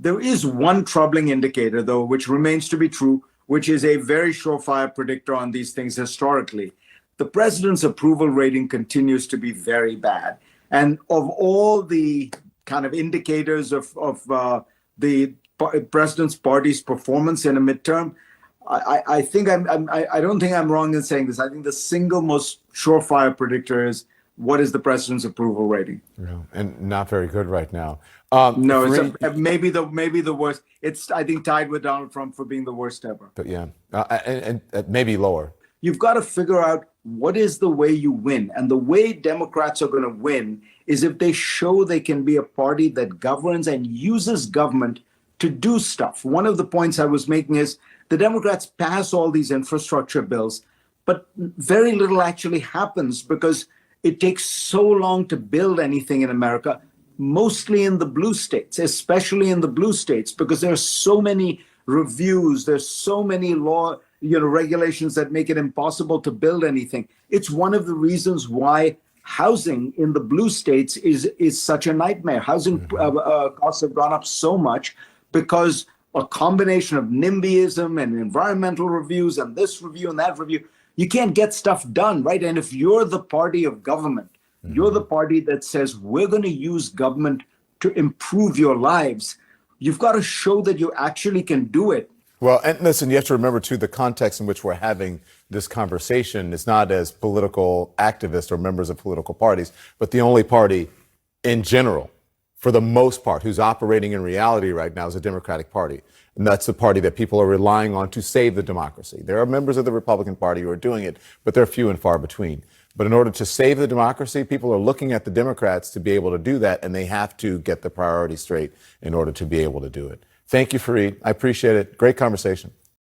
There is one troubling indicator, though, which remains to be true, which is a very surefire predictor on these things historically. The president's approval rating continues to be very bad. And of all the kind of indicators of the president's party's performance in a midterm, I think I don't think I'm wrong in saying this. I think the single most surefire predictor is what is the president's approval rating? Yeah, and not very good right now. No, it's maybe the worst. It's, I think, tied with Donald Trump for being the worst ever. But yeah, and maybe lower. You've got to figure out what is the way you win. And the way Democrats are going to win is if they show they can be a party that governs and uses government to do stuff. One of the points I was making is the Democrats pass all these infrastructure bills, but very little actually happens because it takes so long to build anything in America, mostly in the blue states, especially in the blue states, because there are so many reviews, there's so many regulations that make it impossible to build anything. It's one of the reasons why housing in the blue states is such a nightmare. Housing costs have gone up so much because a combination of NIMBYism and environmental reviews and this review and that review, you can't get stuff done, right? And if you're the party of government, you're the party that says we're going to use government to improve your lives, you've got to show that you actually can do it. Well, and listen, you have to remember, too, the context in which we're having this conversation is not as political activists or members of political parties, but the only party in general, for the most part, who's operating in reality right now is a Democratic Party. And that's the party that people are relying on to save the democracy. There are members of the Republican Party who are doing it, but they're few and far between. But in order to save the democracy, people are looking at the Democrats to be able to do that, and they have to get the priorities straight in order to be able to do it. Thank you, Fareed. I appreciate it. Great conversation.